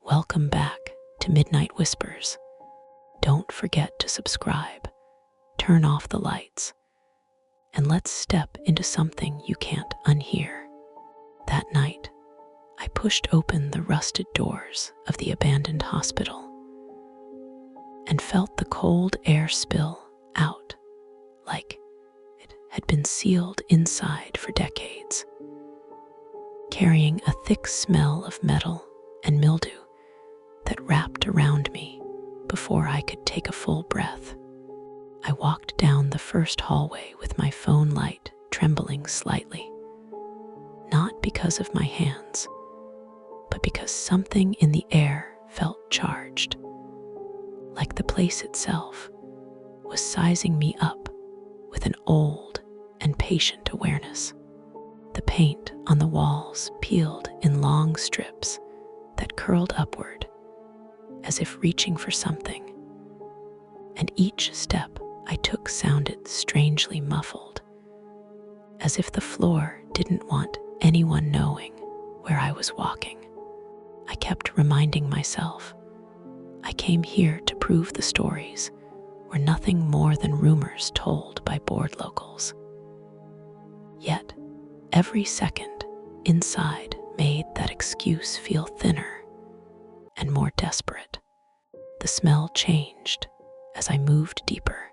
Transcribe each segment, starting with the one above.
Welcome back to Midnight Whispers. Don't forget to subscribe, turn off the lights, and let's step into something you can't unhear. That night, I pushed open the rusted doors of the abandoned hospital and felt the cold air spill out like it had been sealed inside for decades, carrying a thick smell of metal and mildew that wrapped around me before I could take a full breath. I walked down the first hallway with my phone light trembling slightly, not because of my hands, but because something in the air felt charged, like the place itself was sizing me up with an old and patient awareness. The paint on the walls peeled in long strips that curled upward as if reaching for something, and each step I took sounded strangely muffled, as if the floor didn't want anyone knowing where I was walking. I kept reminding myself I came here to prove the stories were nothing more than rumors told by bored locals. Yet, every second inside made that excuse feel thinner and more desperate. The smell changed as I moved deeper,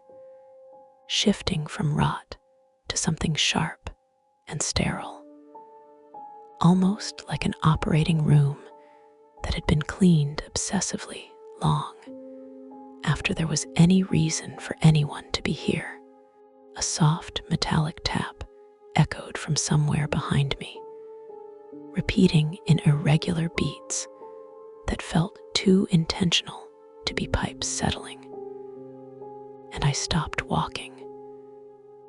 shifting from rot to something sharp and sterile, almost like an operating room that had been cleaned obsessively long after there was any reason for anyone to be here. A soft metallic tap echoed from somewhere behind me, repeating in irregular beats that felt too intentional to be pipes settling. And I stopped walking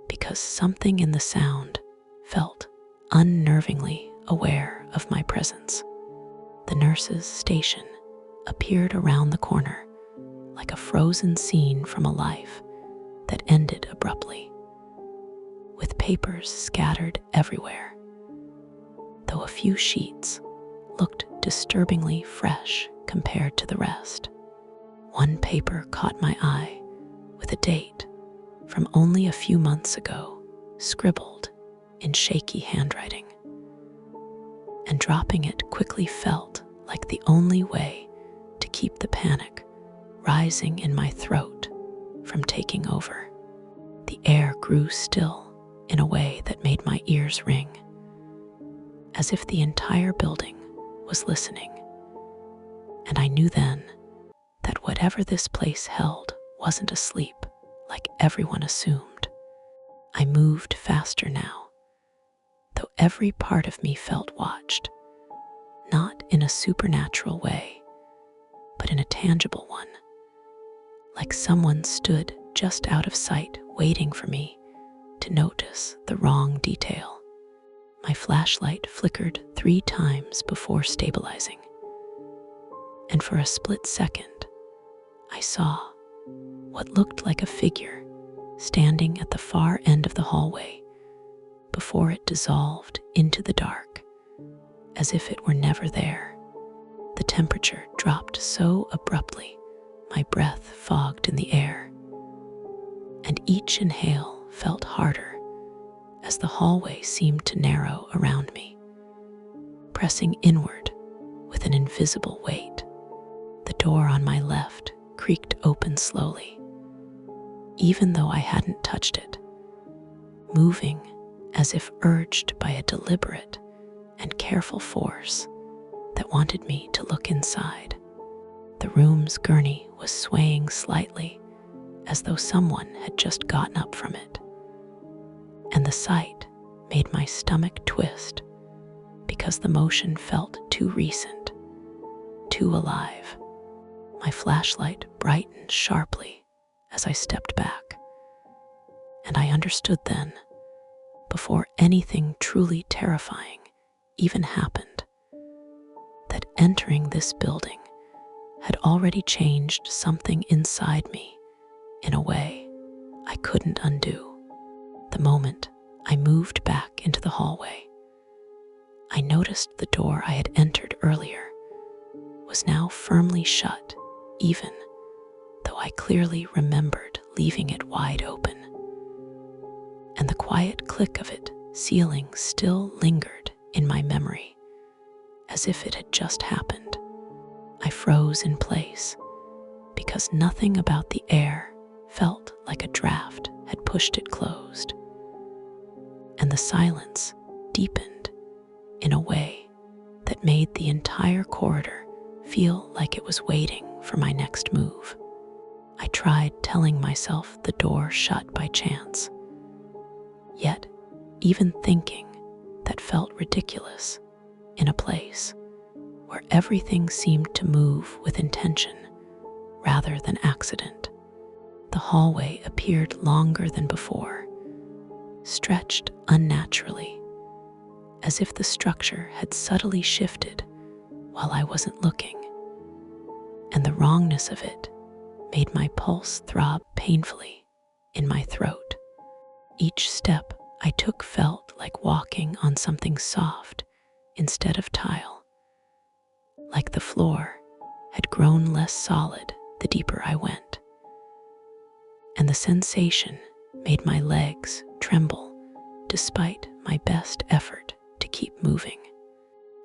because something in the sound felt unnervingly aware of my presence. The nurse's station appeared around the corner like a frozen scene from a life that ended abruptly, with papers scattered everywhere, though a few sheets looked disturbingly fresh compared to the rest. One paper caught my eye with a date from only a few months ago scribbled in shaky handwriting, and dropping it quickly felt like the only way to keep the panic rising in my throat from taking over. The air grew still in a way that made my ears ring, as if the entire building was listening. And I knew then that whatever this place held wasn't asleep like everyone assumed. I moved faster now, though every part of me felt watched, not in a supernatural way, but in a tangible one, like someone stood just out of sight waiting for me to notice the wrong detail. My flashlight flickered 3 times before stabilizing, and for a split second, I saw what looked like a figure standing at the far end of the hallway before it dissolved into the dark, as if it were never there. The temperature dropped so abruptly, my breath fogged in the air, and each inhale felt harder as the hallway seemed to narrow around me, pressing inward with an invisible weight. The door on my left creaked open slowly, even though I hadn't touched it, moving as if urged by a deliberate and careful force that wanted me to look inside. The room's gurney was swaying slightly, as though someone had just gotten up from it, and the sight made my stomach twist because the motion felt too recent, too alive. My flashlight brightened sharply as I stepped back, and I understood then, before anything truly terrifying even happened, that entering this building had already changed something inside me in a way I couldn't undo. The moment I moved back into the hallway, I noticed the door I had entered earlier was now firmly shut, even though I clearly remembered leaving it wide open. And the quiet click of it sealing still lingered in my memory, as if it had just happened. I froze in place, because nothing about the air felt like a draft had pushed it closed. And the silence deepened in a way that made the entire corridor feel like it was waiting for my next move. I tried telling myself the door shut by chance. Yet, even thinking that felt ridiculous in a place where everything seemed to move with intention rather than accident. The hallway appeared longer than before, stretched unnaturally, as if the structure had subtly shifted while I wasn't looking. And the wrongness of it made my pulse throb painfully in my throat. Each step I took felt like walking on something soft instead of tile, like the floor had grown less solid the deeper I went. And the sensation made my legs tremble despite my best effort to keep moving.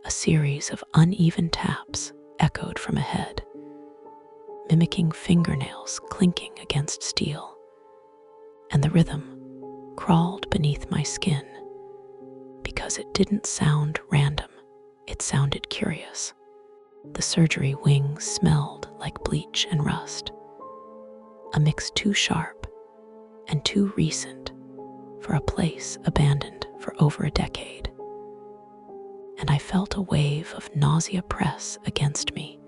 A series of uneven taps echoed from ahead, mimicking fingernails clinking against steel, and the rhythm crawled beneath my skin because it didn't sound random, it sounded curious. The surgery wing smelled like bleach and rust, a mix too sharp and too recent for a place abandoned for over a decade. And I felt a wave of nausea press against me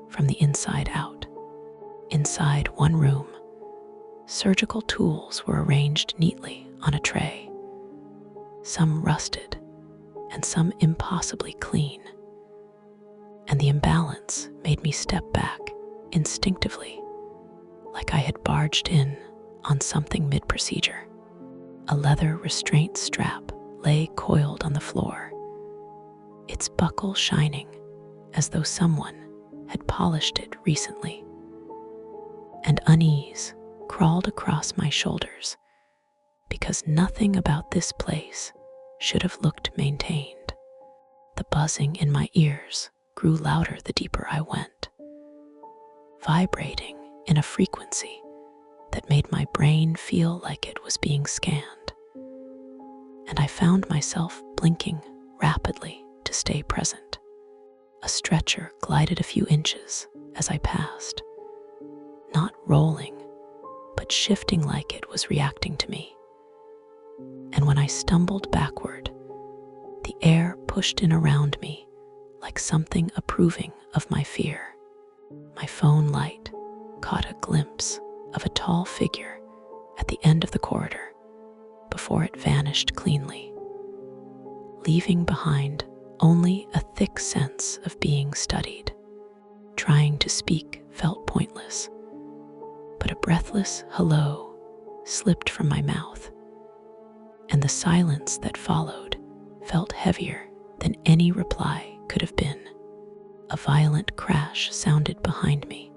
from the inside out. Inside one room, surgical tools were arranged neatly on a tray, some rusted and some impossibly clean. And the imbalance made me step back instinctively, like I had barged in on something mid-procedure. A leather restraint strap lay coiled on the floor, its buckle shining as though someone had polished it recently. And unease crawled across my shoulders because nothing about this place should have looked maintained. The buzzing in my ears grew louder the deeper I went, vibrating in a frequency that made my brain feel like it was being scanned. And I found myself blinking rapidly to stay present. A stretcher glided a few inches as I passed, not rolling, but shifting like it was reacting to me. And when I stumbled backward, the air pushed in around me like something approving of my fear. My phone light caught a glimpse of a tall figure at the end of the corridor before it vanished cleanly, leaving behind only a thick sense of being studied. Trying to speak felt pointless, but a breathless hello slipped from my mouth, and the silence that followed felt heavier than any reply could have been. A violent crash sounded behind me,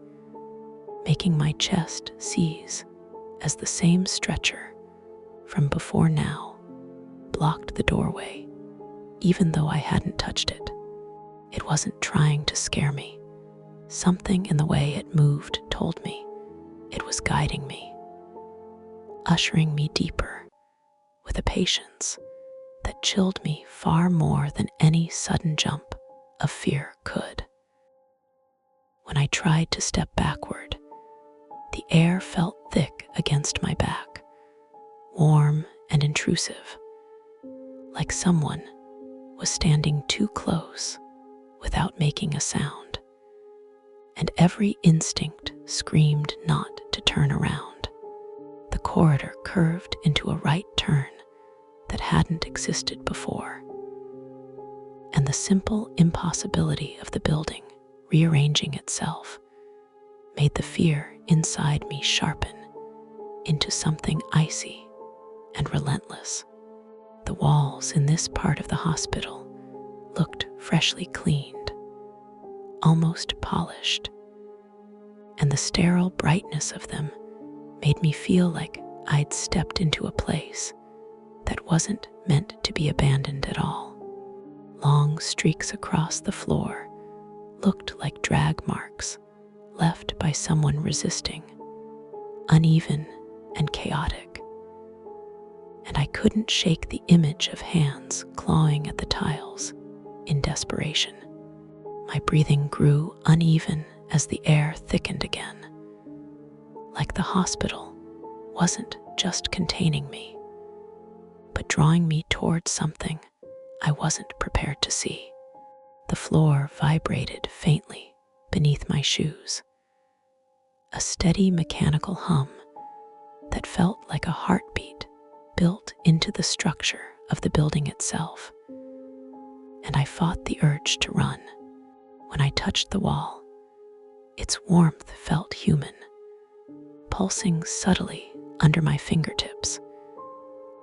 making my chest seize as the same stretcher from before now blocked the doorway, even though I hadn't touched it. It wasn't trying to scare me. Something in the way it moved told me it was guiding me, ushering me deeper with a patience that chilled me far more than any sudden jump of fear could. When I tried to step backward, the air felt thick against my back, warm and intrusive, like someone was standing too close without making a sound. And every instinct screamed not to turn around. The corridor curved into a right turn that hadn't existed before, and the simple impossibility of the building rearranging itself made the fear inside me sharpen into something icy and relentless. The walls in this part of the hospital looked freshly cleaned, almost polished, and the sterile brightness of them made me feel like I'd stepped into a place that wasn't meant to be abandoned at all. Long streaks across the floor looked like drag marks left by someone resisting, uneven and chaotic. And I couldn't shake the image of hands clawing at the tiles in desperation. My breathing grew uneven as the air thickened again, like the hospital wasn't just containing me, but drawing me towards something I wasn't prepared to see. The floor vibrated faintly beneath my shoes, a steady mechanical hum that felt like a heartbeat built into the structure of the building itself. And I fought the urge to run. When I touched the wall, its warmth felt human, pulsing subtly under my fingertips,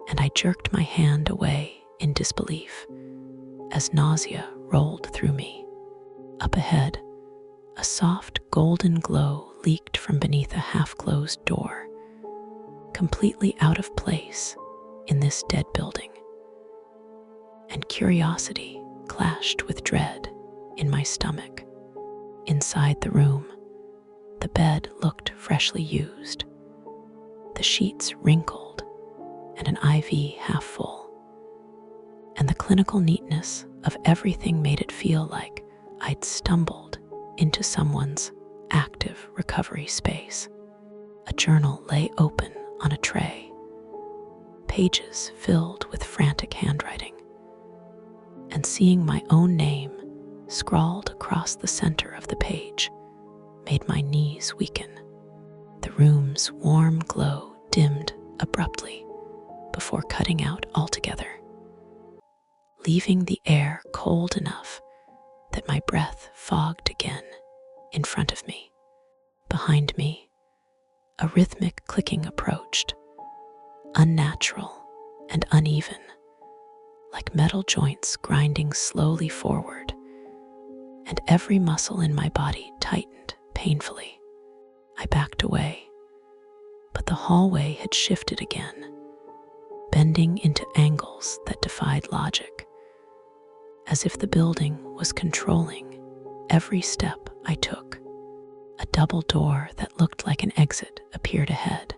and I jerked my hand away in disbelief as nausea rolled through me. Up ahead, a soft golden glow leaked from beneath a half-closed door, completely out of place in this dead building. And curiosity clashed with dread in my stomach. Inside the room, the bed looked freshly used, the sheets wrinkled and an IV half full, and the clinical neatness of everything made it feel like I'd stumbled into someone's active recovery space. A journal lay open on a tray, pages filled with frantic handwriting, and seeing my own name scrawled across the center of the page made my knees weaken. The room's warm glow dimmed abruptly before cutting out altogether, leaving the air cold enough that my breath fogged again in front of me. Behind me, a rhythmic clicking approached, unnatural and uneven, like metal joints grinding slowly forward, and every muscle in my body tightened painfully. I backed away, but the hallway had shifted again, bending into angles that defied logic, as if the building was controlling every step I took. A double door that looked like an exit appeared ahead,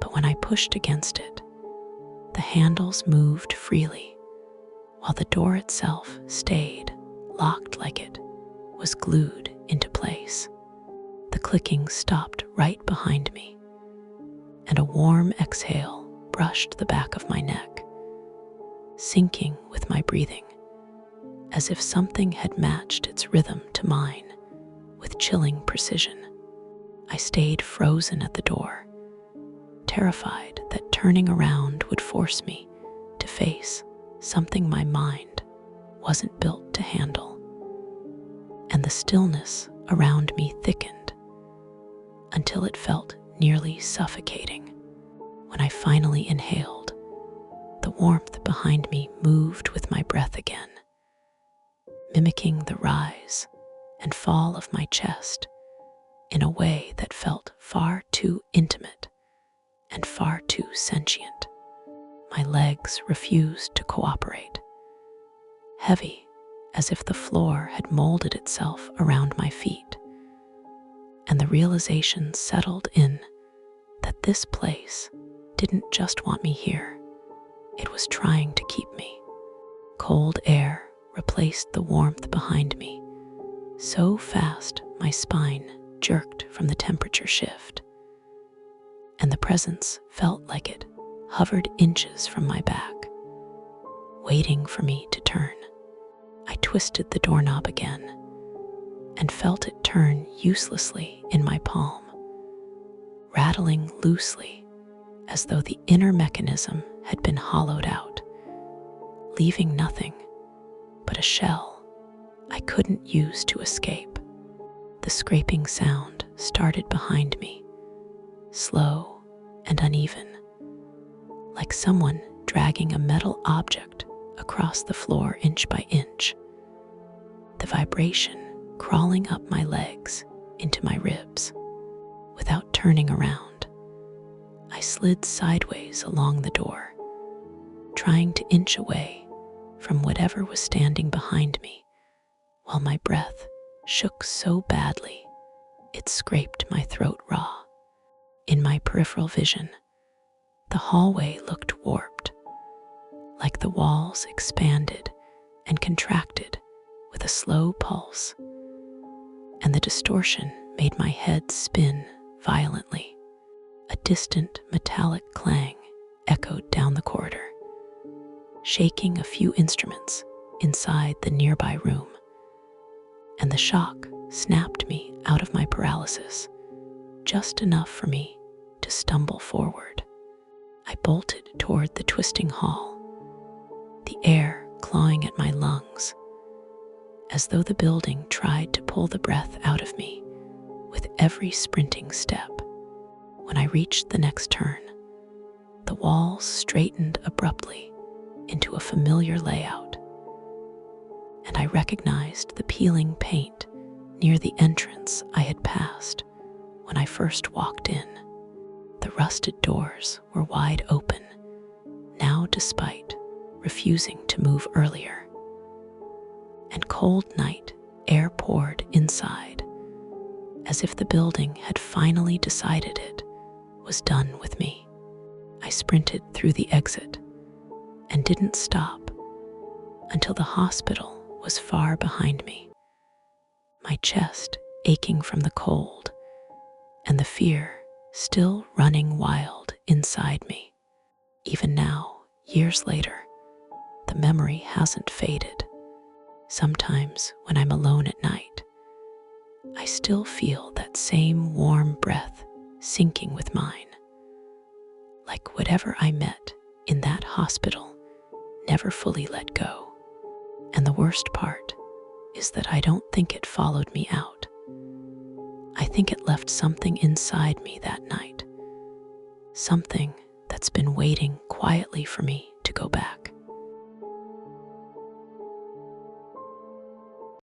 but when I pushed against it, the handles moved freely, while the door itself stayed locked like it was glued into place. The clicking stopped right behind me, and a warm exhale brushed the back of my neck, syncing with my breathing, as if something had matched its rhythm to mine with chilling precision. I stayed frozen at the door, terrified that turning around would force me to face something my mind wasn't built to handle. And the stillness around me thickened until it felt nearly suffocating. When I finally inhaled, the warmth behind me moved with my breath again, mimicking the rise and fall of my chest in a way that felt far too intimate and far too sentient. My legs refused to cooperate, heavy as if the floor had molded itself around my feet, and the realization settled in that this place didn't just want me here, it was trying to keep me. Cold air replaced the warmth behind me, so fast my spine jerked from the temperature shift, and the presence felt like it hovered inches from my back, waiting for me to turn. I twisted the doorknob again and felt it turn uselessly in my palm, rattling loosely as though the inner mechanism had been hollowed out, leaving nothing but a shell I couldn't use to escape. The scraping sound started behind me, slow and uneven, like someone dragging a metal object across the floor inch by inch. The vibration crawling up my legs into my ribs. Without turning around, I slid sideways along the door, trying to inch away from whatever was standing behind me, while my breath shook so badly it scraped my throat raw. In my peripheral vision, the hallway looked warped, like the walls expanded and contracted with a slow pulse, and the distortion made my head spin violently. A distant metallic clang echoed down the corridor, shaking a few instruments inside the nearby room, and the shock snapped me out of my paralysis, just enough for me to stumble forward. I bolted toward the twisting hall, the air clawing at my lungs, as though the building tried to pull the breath out of me with every sprinting step. When I reached the next turn, the walls straightened abruptly into a familiar layout, and I recognized the peeling paint near the entrance I had passed when I first walked in. The rusted doors were wide open, now despite refusing to move earlier, and cold night air poured inside, as if the building had finally decided it was done with me. I sprinted through the exit and didn't stop until the hospital was far behind me, my chest aching from the cold and the fear still running wild inside me. Even now, years later, the memory hasn't faded. Sometimes when I'm alone at night, I still feel that same warm breath sinking with mine, like whatever I met in that hospital never fully let go. And the worst part is that I don't think it followed me out. I think it left something inside me that night, something that's been waiting quietly for me to go back.